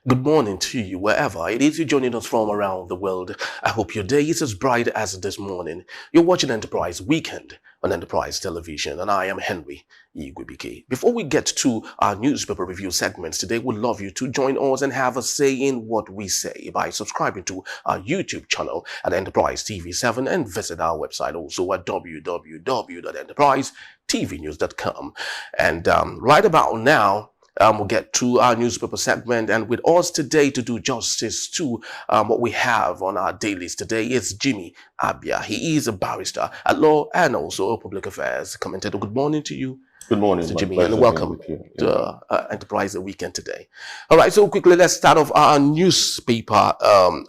Good morning to you, wherever it is you're joining us from around the world. I hope your day is as bright as this morning. You're watching Enterprise Weekend on Enterprise Television, and I am Henry Igwebike. Before we get to our newspaper review segments today, we'd love you to join us and have a say in what we say by subscribing to our YouTube channel at Enterprise TV7 and visit our website also at www.enterprisetvnews.com. And right about now, we'll get to our newspaper segment, and with us today to do justice to what we have on our dailies today is Jimmy Abia. He is a barrister at law and also a public affairs commentator. Good morning to you. Good morning, Mr. Jimmy, and welcome to Enterprise Weekend today. All right, so quickly, let's start off our newspaper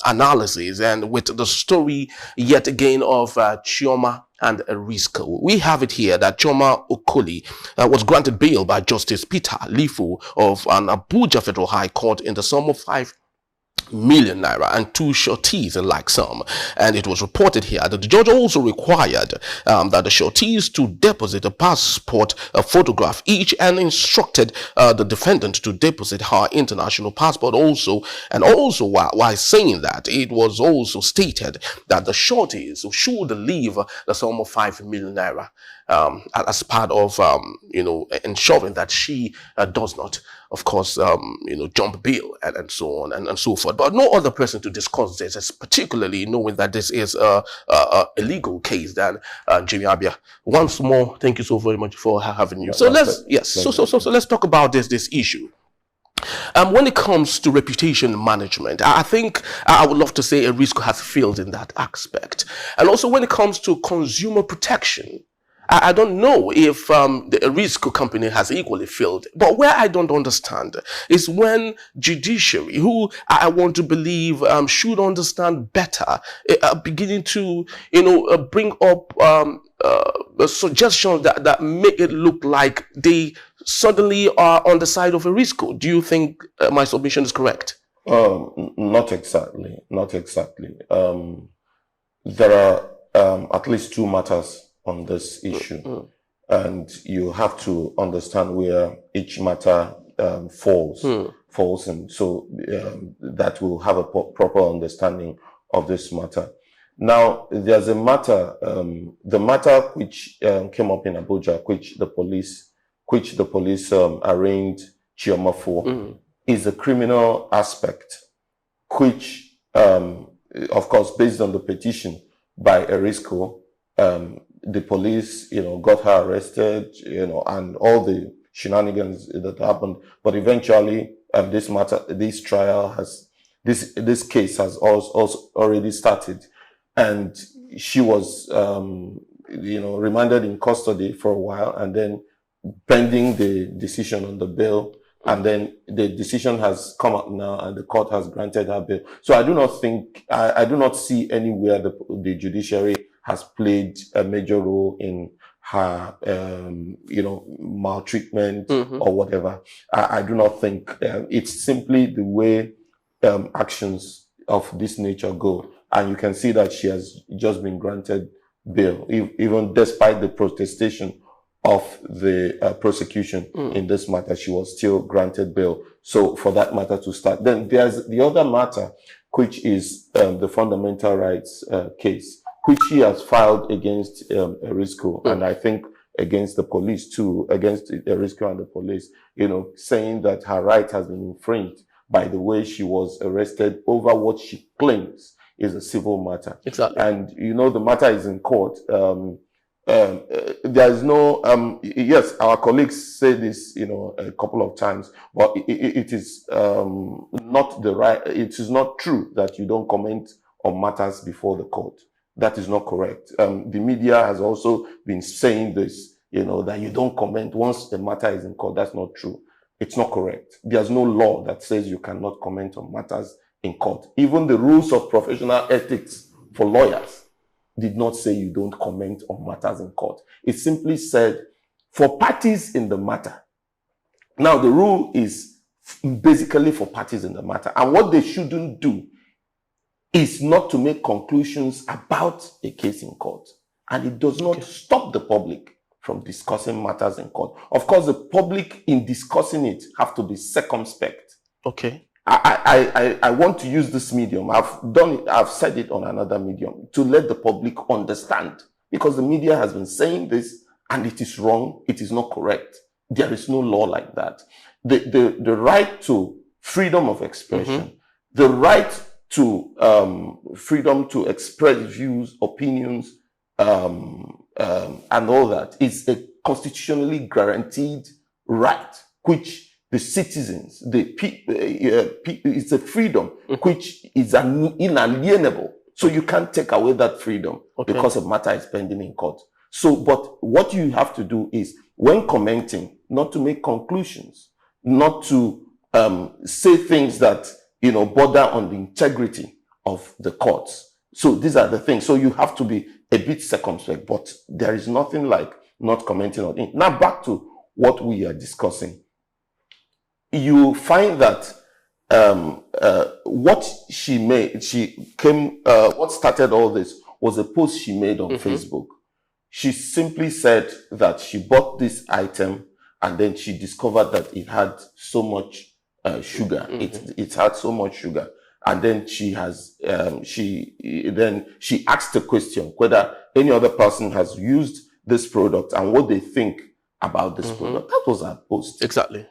analysis, and with the story yet again of Chioma and Erisco. We have it here that Chioma Okoli was granted bail by Justice Peter Lifu of an Abuja Federal High Court in the sum of 5 million naira and 2 sureties and like sum. And it was reported here that the judge also required that the sureties to deposit a passport, a photograph each, and instructed the defendant to deposit her international passport also. And also while saying that, it was also stated that the sureties should leave the sum of 5 million naira as part of ensuring that she does not, of course, jump bail and so on and so forth. But no other person to discuss this, as particularly knowing that this is a legal case, than Jimmy Abia. Once more, thank you so very much for having you. So let's let's talk about this issue. When it comes to reputation management, I think I would love to say Erisco has failed in that aspect. And also when it comes to consumer protection, I don't know if the Erisco company has equally failed. But where I don't understand is when judiciary, who I want to believe should understand better, beginning to bring up suggestions that make it look like they suddenly are on the side of Erisco. Do you think my submission is correct? Not exactly. Not exactly. There are at least 2 matters on this issue, and you have to understand where each matter falls, and so that will have a proper understanding of this matter. Now, there's a matter, the matter which came up in Abuja, which the police arraigned Chioma for, is a criminal aspect, which, of course, based on the petition by Erisco, the police, got her arrested, and all the shenanigans that happened. But eventually, this case has also already started, and she was, remanded in custody for a while, and then pending the decision on the bail. And then the decision has come out now, and the court has granted her bail. So I do not see anywhere the judiciary has played a major role in her, maltreatment or whatever. I do not think it's simply the way actions of this nature go. And you can see that she has just been granted bail, even despite the protestation of the prosecution in this matter. She was still granted bail. So for that matter to start, then there's the other matter, which is the fundamental rights case, which she has filed against Erisco, and I think against the police too, against Erisco and the police, saying that her right has been infringed by the way she was arrested over what she claims is a civil matter. Exactly. And, the matter is in court. There's no, yes, our colleagues say this, a couple of times, but it is not the right, it is not true that you don't comment on matters before the court. That is not correct. The media has also been saying this, that you don't comment once the matter is in court. That's not true. It's not correct. There's no law that says you cannot comment on matters in court. Even the rules of professional ethics for lawyers did not say you don't comment on matters in court. It simply said for parties in the matter. Now, the rule is basically for parties in the matter. And what they shouldn't do is not to make conclusions about a case in court. And it does not stop the public from discussing matters in court. Of course, the public in discussing it have to be circumspect. Okay. I want to use this medium. I've said it on another medium to let the public understand, because the media has been saying this and it is wrong. It is not correct. There is no law like that. The right to freedom of expression, the right to freedom to express views, opinions, and all that is a constitutionally guaranteed right, which the citizens, it's a freedom which is inalienable. So you can't take away that freedom because a matter is pending in court. So, but what you have to do is, when commenting, not to make conclusions, not to say things that, border on the integrity of the courts. So these are the things. So you have to be a bit circumspect, but there is nothing like not commenting on it. Now back to what we are discussing. You find that what she made, what started all this was a post she made on Facebook. She simply said that she bought this item and then she discovered that it had so much sugar. It had so much sugar. And then she asked the question whether any other person has used this product and what they think about this product. That was her post. Exactly.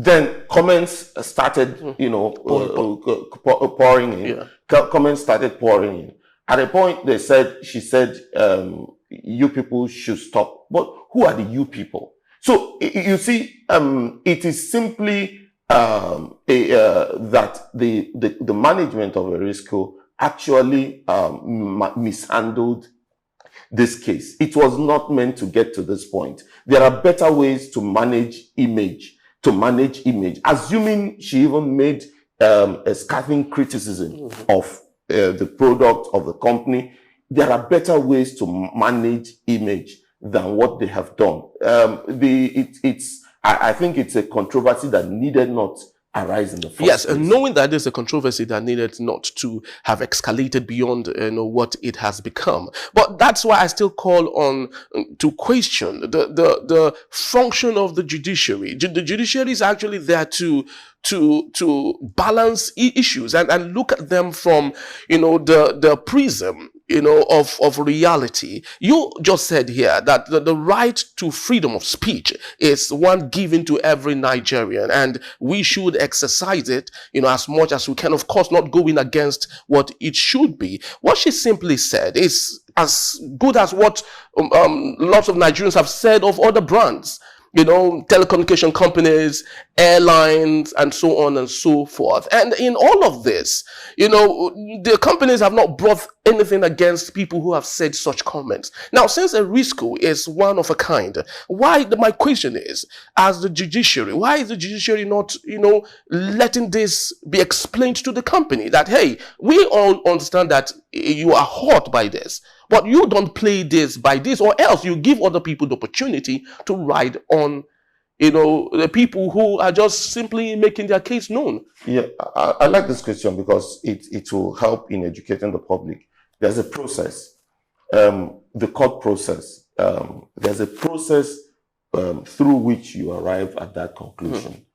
Then comments started, pouring in. Yeah. Comments started pouring in. At a point, she said, you people should stop. But who are the you people? So you see, it is simply that the management of Erisco actually mishandled this case. It was not meant to get to this point. There are better ways to manage image. Assuming she even made a scathing criticism of the product of the company, there are better ways to manage image than what they have done. I think it's a controversy that needed not arise in the first place. And knowing that there's a controversy that needed not to have escalated beyond what it has become. But that's why I still call on to question the function of the judiciary. The judiciary is actually there to balance issues and look at them from the prism of reality. You just said here that the right to freedom of speech is one given to every Nigerian, and we should exercise it, as much as we can. Of course, not going against what it should be. What she simply said is as good as what lots of Nigerians have said of other brands. Telecommunication companies, airlines, and so on and so forth. And in all of this, the companies have not brought anything against people who have said such comments. Now, since Erisco is one of a kind, my question is, as the judiciary, why is the judiciary not, letting this be explained to the company that, hey, we all understand that you are hurt by this, but you don't play this by this, or else you give other people the opportunity to ride on, the people who are just simply making their case known. Yeah, I like this question because it will help in educating the public. There's a process, the court process. There's a process through which you arrive at that conclusion.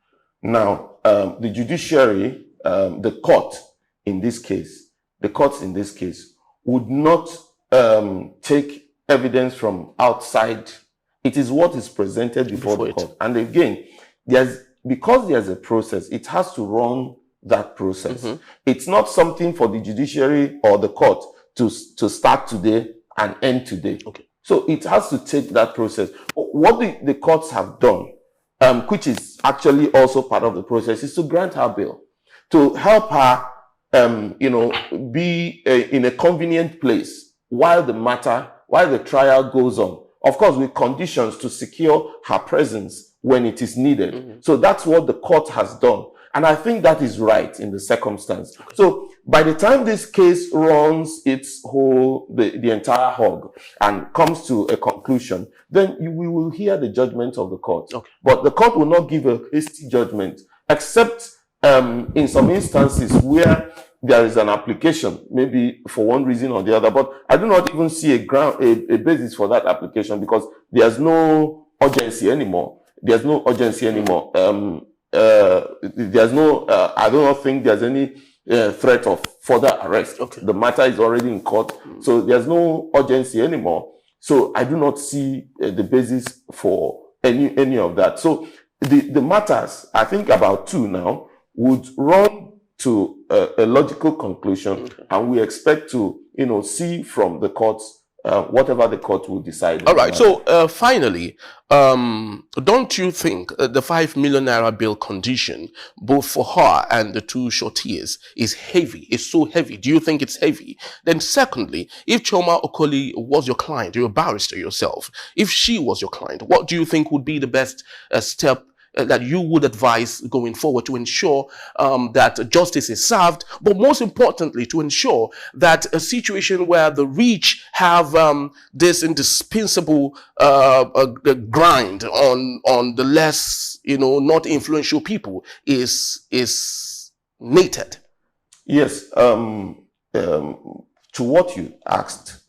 Now, the judiciary, the courts in this case, would not take evidence from outside. It is what is presented before the court. And again, because there's a process, it has to run that process. It's not something for the judiciary or the court to start today and end today. So it has to take that process. What the courts have done, which is actually also part of the process, is to grant her bail, to help her, be in a convenient place while the trial goes on. Of course, with conditions to secure her presence when it is needed. So that's what the court has done. And I think that is right in the circumstance. So by the time this case runs its the entire hog and comes to a conclusion, then we will hear the judgment of the court. But the court will not give a hasty judgment, except in some instances where there is an application, maybe for one reason or the other. But I do not even see a basis for that application, because there's no urgency anymore. there's no, I do not think there's any threat of further arrest. Okay. The matter is already in court, so there's no urgency anymore. So I do not see the basis for any of that. So the matters, I think about two now, would run to a logical conclusion, and we expect to, see from the courts whatever the court will decide. All right. So finally, don't you think the 5 million naira bill condition, both for her and the two shorties, is heavy? It's so heavy. Do you think it's heavy? Then secondly, if Chioma Okoli was your client, you're a barrister yourself, if she was your client, what do you think would be the best step that you would advise going forward to ensure that justice is served, but most importantly, to ensure that a situation where the rich have this indispensable grind on the less, not influential people is nated? Yes. To what you asked,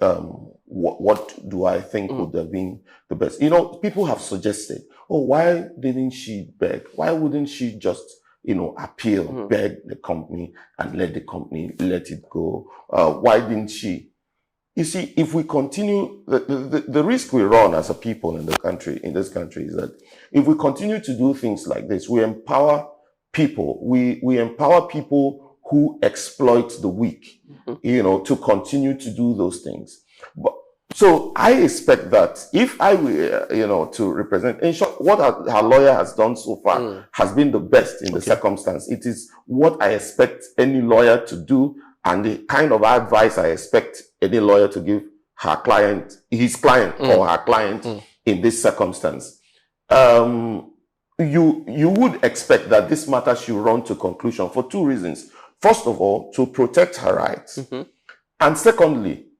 what do I think would have been the best? People have suggested, oh, why didn't she beg? Why wouldn't she just, appeal, beg the company and let the company let it go? Why didn't she? You see, if we continue, the risk we run as a people in this country is that if we continue to do things like this, we empower people. We empower people who exploit the weak, to continue to do those things. So I expect that if I were, to represent, in short, what her lawyer has done so far has been the best in the circumstance. It is what I expect any lawyer to do, and the kind of advice I expect any lawyer to give his client or her client in this circumstance. You would expect that this matter should run to conclusion for two reasons. First of all, to protect her rights. And secondly,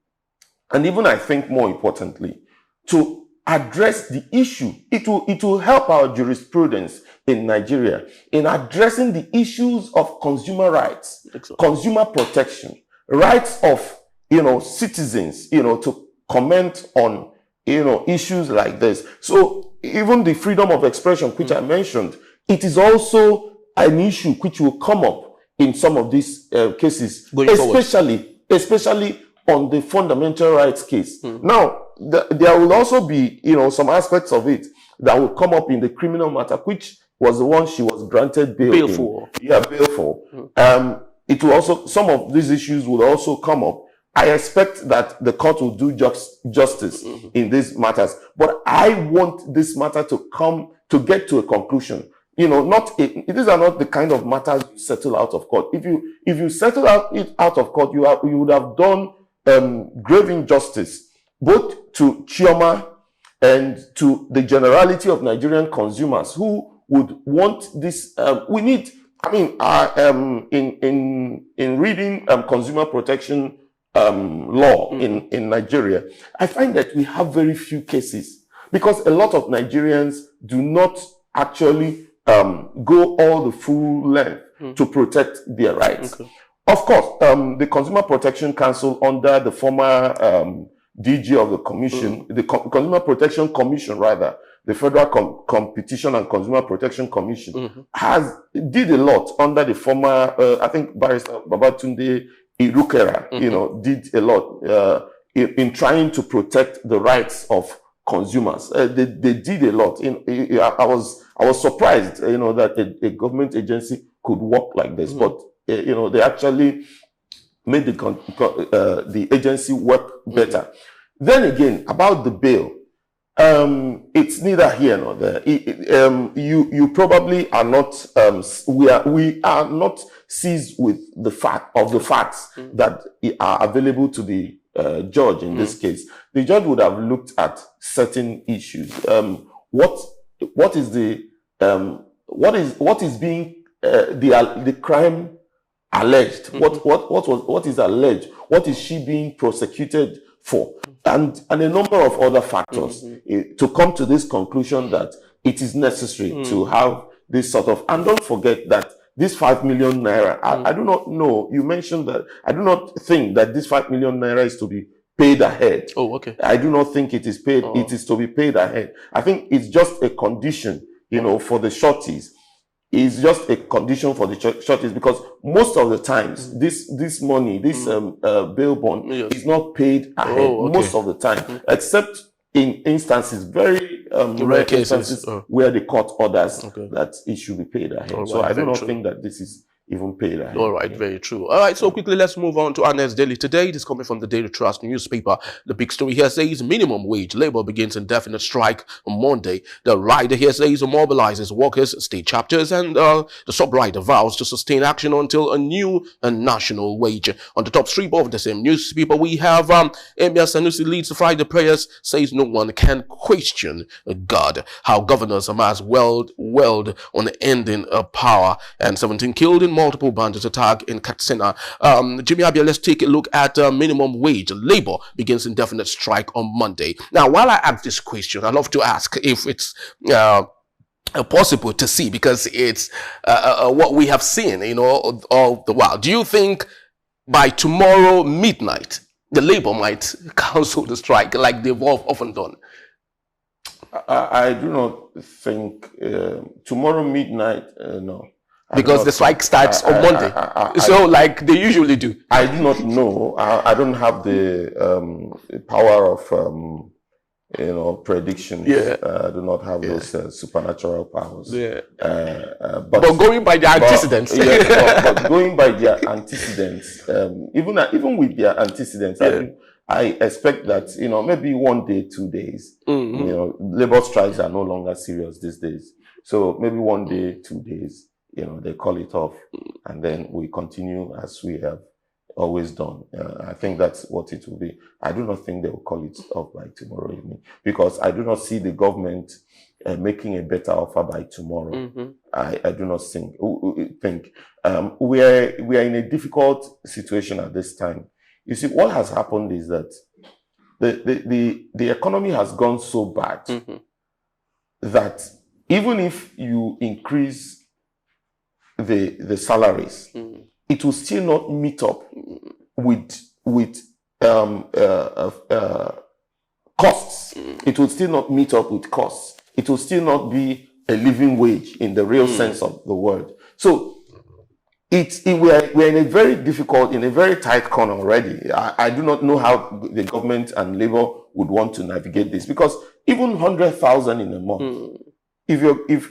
and even I think more importantly, to address the issue. It will help our jurisprudence in Nigeria in addressing the issues of consumer rights, consumer protection, rights of, citizens, to comment on, issues like this. So even the freedom of expression, which I mentioned, it is also an issue which will come up in some of these cases, especially on the fundamental rights case. Now, there will also be, some aspects of it that will come up in the criminal matter, which was the one she was granted bail for. Yeah, bail for. It will also, some of these issues will also come up. I expect that the court will do justice in these matters, but I want this matter to get to a conclusion. These are not the kind of matters you settle out of court. If you settle out of court, you would have done grave injustice both to Chioma and to the generality of Nigerian consumers who would want this. We need, in reading consumer protection law in Nigeria, I find that we have very few cases because a lot of Nigerians do not actually go all the full length to protect their rights. Of course, the Consumer Protection Council under the former DG of the Commission, the Consumer Protection Commission rather, the Federal Competition and Consumer Protection Commission, did a lot under the former, I think Barrister Babatunde Irukera, did a lot in trying to protect the rights of consumers. They did a lot. I was surprised, that a government agency could work like this, but they actually made the agency work better. Then again, about the bill, it's neither here nor there. You probably are not. We are not seized with the facts that are available to the judge in this case. The judge would have looked at certain issues. What is being the crime alleged? What is alleged? What is she being prosecuted for? And a number of other factors to come to this conclusion that it is necessary to have this sort of. And don't forget that this 5 million naira, I do not know, you mentioned that, I do not think that this 5 million naira is to be paid ahead. Oh, okay. I do not think it is paid, it is to be paid ahead. I think it's just a condition, for the shorties. is just a condition for the churches, because most of the times this money, this bail bond is not paid ahead most of the time, except in instances, very rare instances where the court orders that it should be paid ahead. So I do not think that this is even paid ahead. All right, very true. All right, so quickly let's move on to our next daily today. This is coming from the Daily Trust newspaper. The big story here says minimum wage labor begins indefinite strike on Monday. The rider here says mobilizes workers, state chapters, and the sub-rider vows to sustain action until a new national wage. On the top strip of the same newspaper, we have Emir Sanusi leads the Friday prayers, says no one can question God. How governors amass weld on ending power, and 17 killed in multiple bandits attack in Katsina. Jimmy Abia, let's take a look at minimum wage. Labor begins indefinite strike on Monday. Now, while I ask this question, I'd love to ask if it's possible to see, because it's what we have seen, all the while. Do you think by tomorrow midnight, the labor might cancel the strike like they've often done? I do not think tomorrow midnight, no. Because the strike starts on Monday. Like they usually do. I do not know. I don't have the power of prediction. Yeah. I do not have those supernatural powers. Yeah. But going by the antecedents. But going by their antecedents, even with their antecedents, I expect that maybe 1 day, 2 days. Labor strikes are no longer serious these days. So maybe 1 day, 2 days. They call it off, and then we continue as we have always done. I think that's what it will be. I do not think they will call it off by tomorrow evening, because I do not see the government making a better offer by tomorrow. I do not think. We are in a difficult situation at this time. You see, what has happened is that the economy has gone so bad that even if you increase the salaries, it will still not meet up with costs. It will still not meet up with costs. It will still not be a living wage in the real sense of the word. So we're in a very difficult, in a very tight corner already. I do not know how the government and labor would want to navigate this, because even 100,000 in a month. If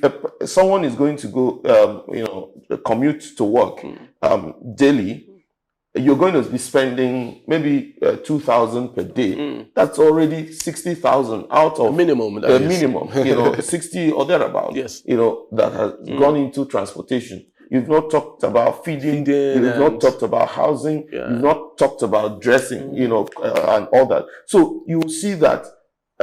someone is going to go, commute to work daily, you're going to be spending maybe 2,000 per day. That's already 60,000 out of minimum. The minimum, 60 or thereabout. Yes. That has gone into transportation. You've not talked about feeding. You've not talked about housing. Yeah. You've not talked about dressing. And all that. So you see that.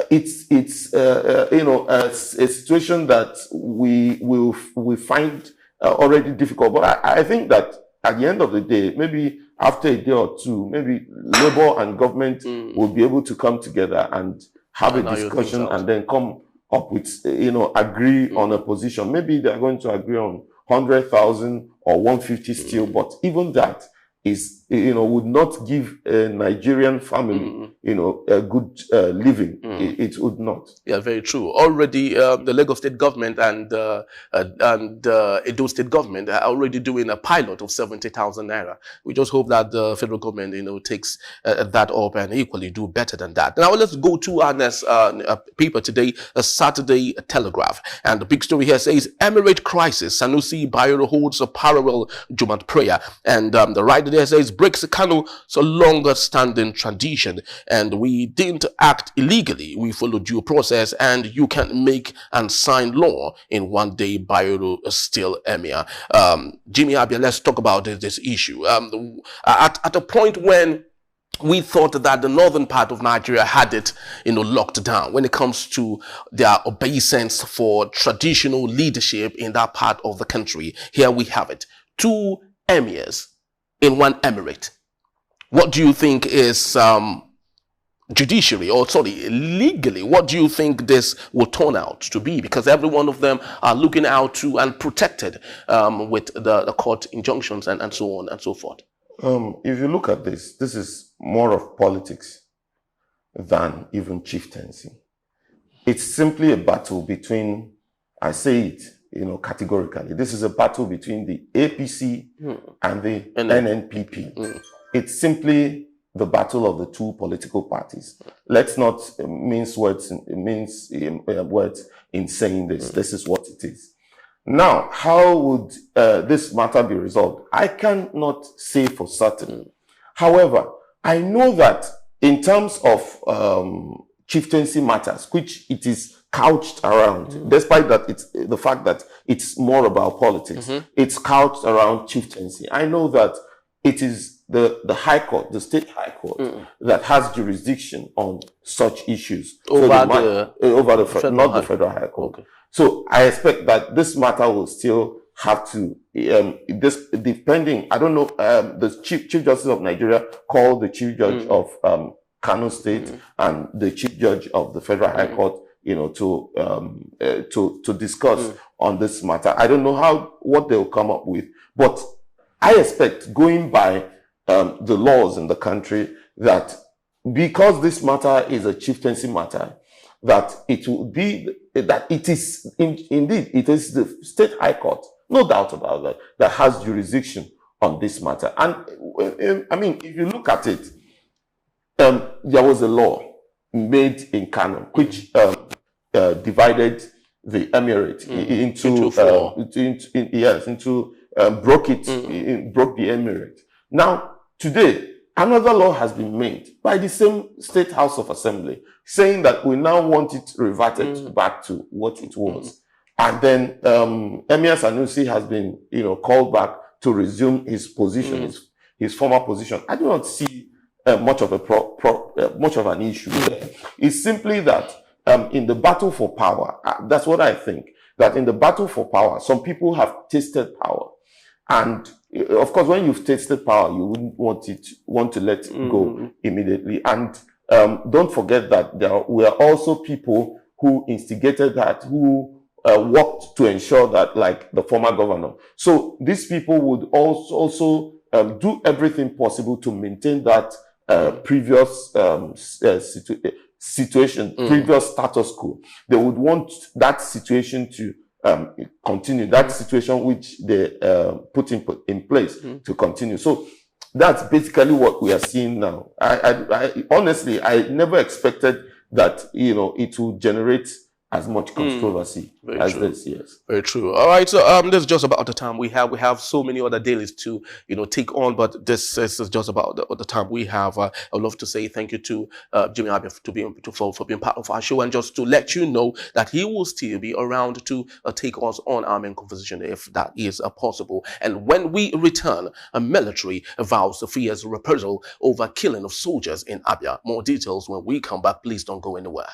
It's a situation that we find already difficult. But I think that at the end of the day, maybe after a day or two, maybe labor and government will be able to come together and have a discussion, and then come up with, agree on a position. Maybe they're going to agree on 100,000 or 150 still, but even that is, would not give a Nigerian family, a good living. It would not. Yeah, very true. Already, the Lagos State government and Edo State government are already doing a pilot of 70,000 naira. We just hope that the federal government, takes that up and equally do better than that. Now, let's go to our next paper today, a Saturday Telegraph. And the big story here says, Emirate crisis, Sanusi Bayero holds a parallel Jumat prayer. And the writer there says, breaks Kano's longer standing tradition, and we didn't act illegally. We followed due process, and you can make and sign law in 1 day. Bayero still emir. Jimmy Abia, let's talk about this issue. At a point when we thought that the northern part of Nigeria had it, locked down when it comes to their obeisance for traditional leadership in that part of the country. Here we have it. 2 emirs in 1 emirate. What do you think is legally, what do you think this will turn out to be? Because every one of them are looking out to and protected with the court injunctions and so on and so forth. If you look at this is more of politics than even chieftaincy. It's simply a battle between, I say it, categorically. This is a battle between the APC and the NNPP. It's simply the battle of the two political parties. Let's not mince words in saying this. This is what it is. Now, how would this matter be resolved? I cannot say for certain. However, I know that in terms of chieftaincy matters, which it is couched around, despite that it's the fact that it's more about politics, it's couched around chieftaincy. I know that it is the High Court, the State High Court, that has jurisdiction on such issues over the Federal High Court. Okay. So I expect that this matter will still have to depending. I don't know. The Chief Justice of Nigeria called the Chief Judge of Kano State and the Chief Judge of the Federal High Court, to discuss on this matter. I don't know what they'll come up with, but I expect, going by the laws in the country, that because this matter is a chieftaincy matter, that it will be that it is indeed it is the State High Court, no doubt about that, that has jurisdiction on this matter. And I mean, if you look at it, there was a law made in Kano which divided the emirate broke the emirate. Now, today, another law has been made by the same State House of Assembly, saying that we now want it reverted back to what it was. And then Emir Sanusi has been, called back to resume his position, his former position. I do not see much of an issue there. It's simply that in the battle for power, that's what I think. That in the battle for power, some people have tasted power, and of course, when you've tasted power, you wouldn't want to let it go immediately. And don't forget that there were also people who instigated that, who worked to ensure that, like the former governor. So these people would also do everything possible to maintain that previous situation, previous status quo. They would want that situation to continue, that situation which they put in place to continue. So that's basically what we are seeing now. I honestly, I never expected that, it will generate as much controversy as this. Yes, very true. All right, so this is just about the time we have. We have so many other dailies to take on, but this is just about the time we have. I'd love to say thank you to Jimmy Abia for being part of our show, and just to let you know that he will still be around to take us on our main conversation if that is possible. And when we return, a military vows fierce reprisal over killing of soldiers in Abia. More details when we come back. Please don't go anywhere.